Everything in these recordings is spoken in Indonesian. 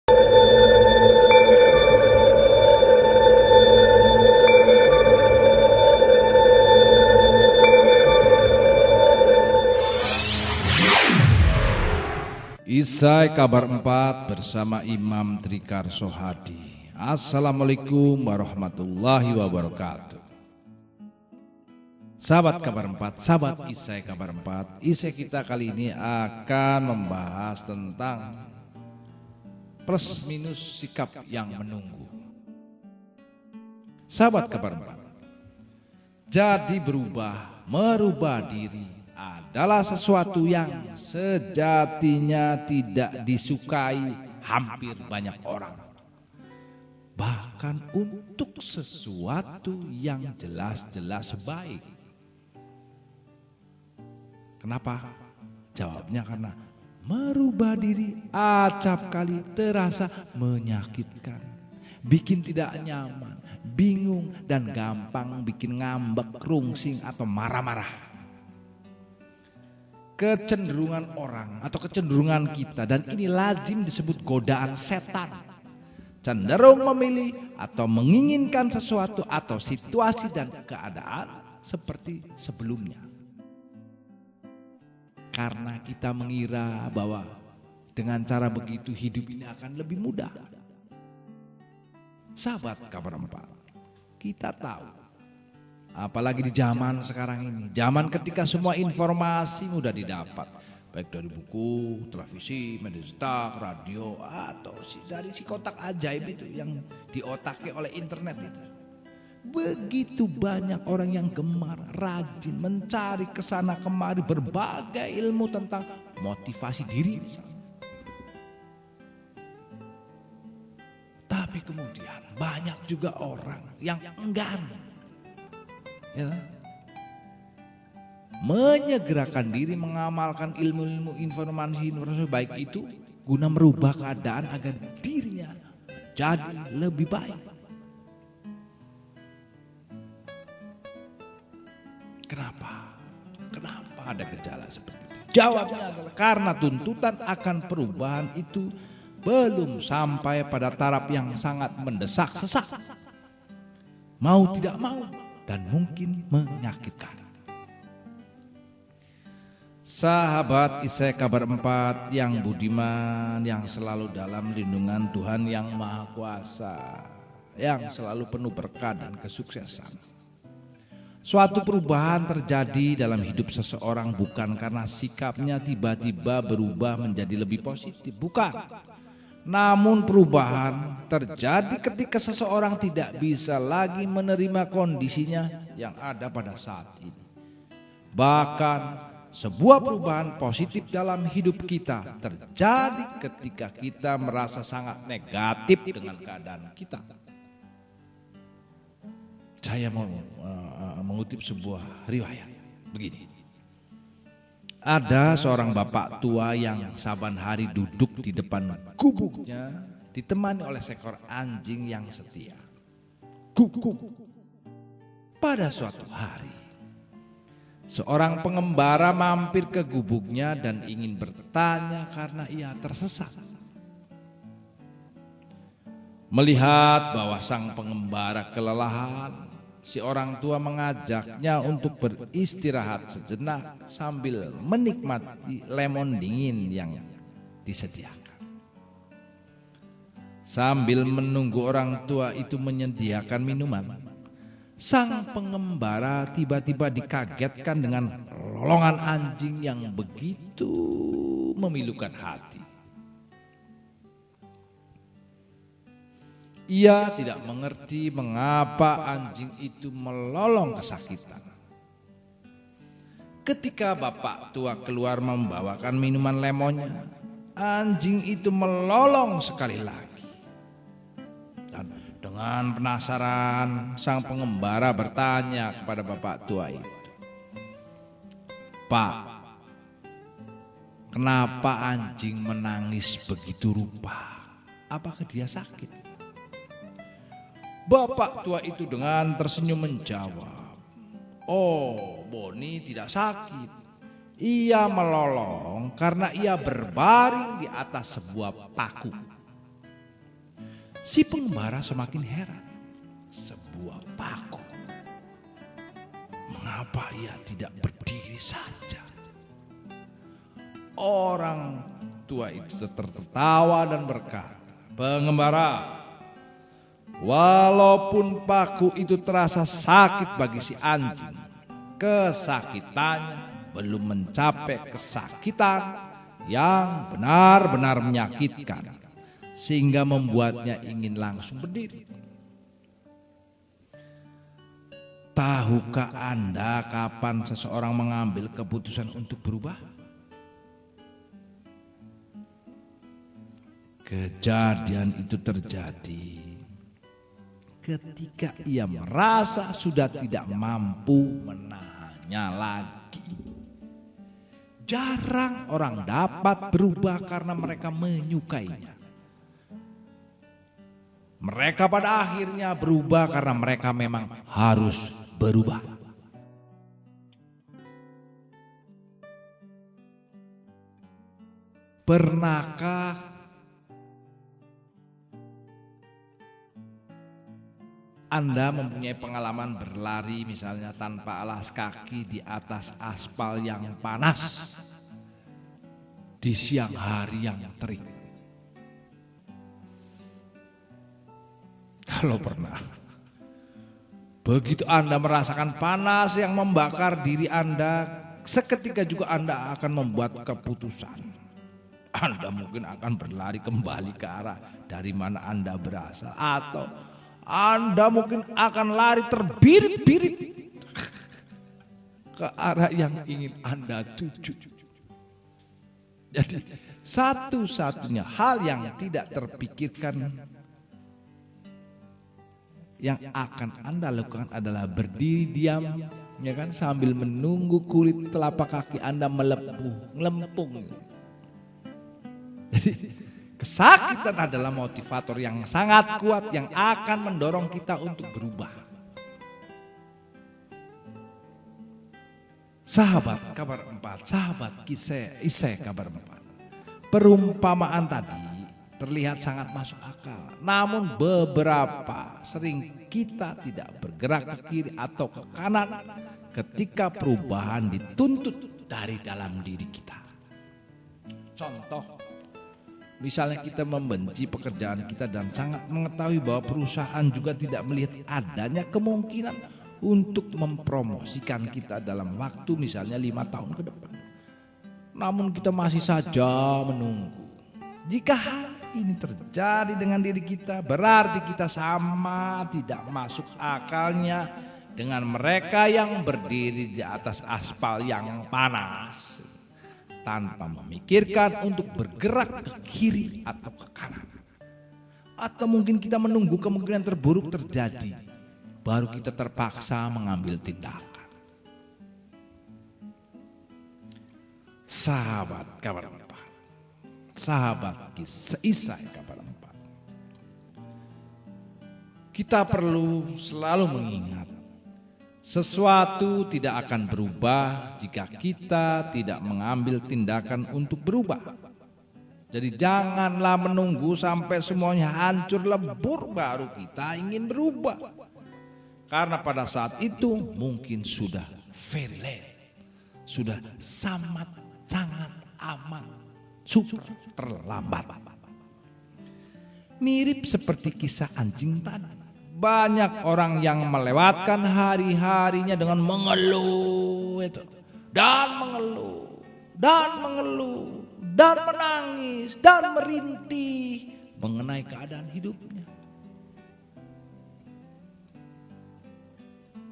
Isai kabar 4 bersama Imam Trikarso Hadi. Assalamualaikum warahmatullahi wabarakatuh. Sahabat kabar 4, sahabat Isai kabar 4. Isai kita kali ini akan membahas tentang plus minus sikap yang menunggu. Sahabat kabar 4, jadi merubah diri adalah sesuatu yang sejatinya tidak disukai hampir banyak orang. Bahkan untuk sesuatu yang jelas-jelas baik. Kenapa? Jawabnya karena merubah diri acap kali terasa menyakitkan, bikin tidak nyaman, bingung, dan gampang bikin ngambek, rungsing, atau marah-marah. Kecenderungan orang atau kecenderungan kita, dan ini lazim disebut godaan setan, cenderung memilih atau menginginkan sesuatu atau situasi dan keadaan seperti sebelumnya. Karena kita mengira bahwa dengan cara begitu hidup ini akan lebih mudah. Sahabat kabar 4, kita tahu, apalagi di zaman sekarang ini, zaman ketika semua informasi mudah didapat, baik dari buku, televisi, media cetak, radio, atau dari si kotak ajaib itu yang diotaki oleh internet itu. Begitu banyak orang yang gemar, rajin mencari kesana kemari berbagai ilmu tentang motivasi diri misalnya. Tapi kemudian banyak juga orang yang enggan, ya, menyegerakan diri mengamalkan ilmu-ilmu informasi baik itu guna merubah keadaan agar dirinya jadi lebih baik. Kenapa ada gejala seperti itu? Jawabnya adalah karena tuntutan akan perubahan itu belum sampai pada taraf yang sangat mendesak-sesak. Mau tidak mau, dan mungkin menyakitkan. Sahabat Isai kabar 4 yang budiman, yang selalu dalam lindungan Tuhan yang Maha Kuasa, yang selalu penuh berkah dan kesuksesan. Suatu perubahan terjadi dalam hidup seseorang bukan karena sikapnya tiba-tiba berubah menjadi lebih positif, bukan. Namun perubahan terjadi ketika seseorang tidak bisa lagi menerima kondisinya yang ada pada saat ini. Bahkan sebuah perubahan positif dalam hidup kita terjadi ketika kita merasa sangat negatif dengan keadaan kita. Saya mau mengutip sebuah riwayat begini. Ada seorang bapak tua yang saban hari duduk di depan gubuknya ditemani oleh seekor anjing yang setia. Guguk. Pada suatu hari, seorang pengembara mampir ke gubuknya dan ingin bertanya karena ia tersesat. Melihat bahwa sang pengembara kelelahan, si orang tua mengajaknya untuk beristirahat sejenak sambil menikmati lemon dingin yang disediakan. Sambil menunggu orang tua itu menyediakan minuman, sang pengembara tiba-tiba dikagetkan dengan lolongan anjing yang begitu memilukan hati. Ia tidak mengerti mengapa anjing itu melolong kesakitan. Ketika bapak tua keluar membawakan minuman lemonnya, anjing itu melolong sekali lagi. Dan dengan penasaran, sang pengembara bertanya kepada bapak tua itu, "Pak, kenapa anjing menangis begitu rupa? Apakah dia sakit?" Bapak tua itu dengan tersenyum menjawab, "Oh, Boni tidak sakit. Ia melolong karena ia berbaring di atas sebuah paku. Si pengembara semakin heran. Sebuah paku, mengapa ia tidak berdiri saja? Orang tua itu tertawa dan berkata, "Pengembara, walaupun paku itu terasa sakit bagi si anjing, kesakitannya belum mencapai kesakitan yang benar-benar menyakitkan sehingga membuatnya ingin langsung berdiri." Tahukah Anda kapan seseorang mengambil keputusan untuk berubah? Kejadian itu terjadi ketika ia merasa sudah tidak mampu menahannya lagi. Jarang orang dapat berubah karena mereka menyukainya. Mereka pada akhirnya berubah karena mereka memang harus berubah. Pernahkah Anda mempunyai pengalaman berlari misalnya tanpa alas kaki di atas aspal yang panas di siang hari yang terik? Kalau pernah, begitu Anda merasakan panas yang membakar diri Anda, seketika juga Anda akan membuat keputusan. Anda mungkin akan berlari kembali ke arah dari mana Anda berasal, atau Anda mungkin akan lari terbirit-birit ke arah yang ingin Anda tuju. Jadi satu-satunya hal yang tidak terpikirkan yang akan Anda lakukan adalah berdiri diam, ya kan, sambil menunggu kulit telapak kaki Anda melempung. Jadi kesakitan adalah motivator yang sangat kuat yang akan mendorong kita untuk berubah. Sahabat kabar 4, sahabat Isai kabar 4. Perumpamaan tadi terlihat sangat masuk akal. Namun beberapa sering kita tidak bergerak ke kiri atau ke kanan ketika perubahan dituntut dari dalam diri kita. Contoh, misalnya kita membenci pekerjaan kita dan sangat mengetahui bahwa perusahaan juga tidak melihat adanya kemungkinan untuk mempromosikan kita dalam waktu misalnya 5 tahun ke depan. Namun kita masih saja menunggu. Jika hal ini terjadi dengan diri kita, berarti kita sama tidak masuk akalnya dengan mereka yang berdiri di atas aspal yang panas tanpa memikirkan untuk bergerak ke kiri atau ke kanan. Atau mungkin kita menunggu kemungkinan terburuk terjadi, baru kita terpaksa mengambil tindakan. Sahabat kabar 4, sahabat Isai kabar 4. Kita perlu selalu mengingat, sesuatu tidak akan berubah jika kita tidak mengambil tindakan untuk berubah. Jadi janganlah menunggu sampai semuanya hancur lebur baru kita ingin berubah. Karena pada saat itu mungkin sudah very late, sudah sangat amat super terlambat. Mirip seperti kisah anjing tadi. Banyak orang yang melewatkan hari-harinya dengan mengeluh itu, dan mengeluh dan menangis dan merintih mengenai keadaan hidupnya,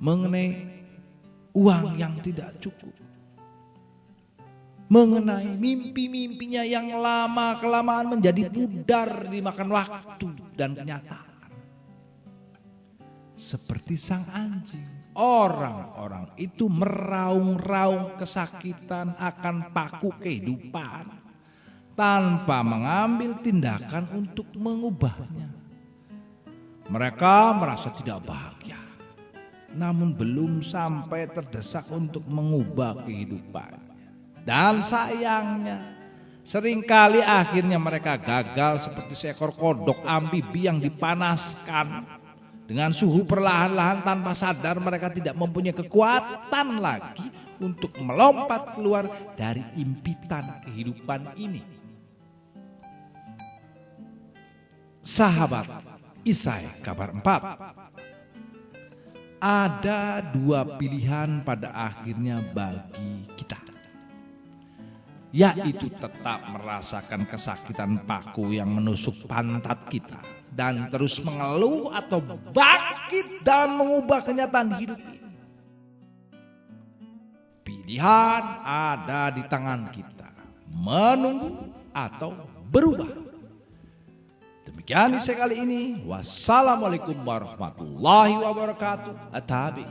mengenai uang yang tidak cukup, mengenai mimpi-mimpinya yang lama-kelamaan menjadi pudar dimakan waktu dan kenyataan. Seperti sang anjing, orang-orang itu meraung-raung kesakitan akan paku kehidupan tanpa mengambil tindakan untuk mengubahnya. Mereka merasa tidak bahagia, namun belum sampai terdesak untuk mengubah kehidupannya. Dan sayangnya, Seringkali akhirnya mereka gagal seperti seekor kodok amfibi yang dipanaskan. Dengan suhu perlahan-lahan tanpa sadar mereka tidak mempunyai kekuatan lagi untuk melompat keluar dari impitan kehidupan ini. Sahabat Isai kabar 4. Ada dua pilihan pada akhirnya bagi kita, yaitu tetap merasakan kesakitan paku yang menusuk pantat kita dan terus mengeluh, atau bangkit dan mengubah kenyataan hidup ini. Pilihan ada di tangan kita, menunggu atau berubah. Demikian sekali ini. Wassalamualaikum warahmatullahi wabarakatuh. Atabi.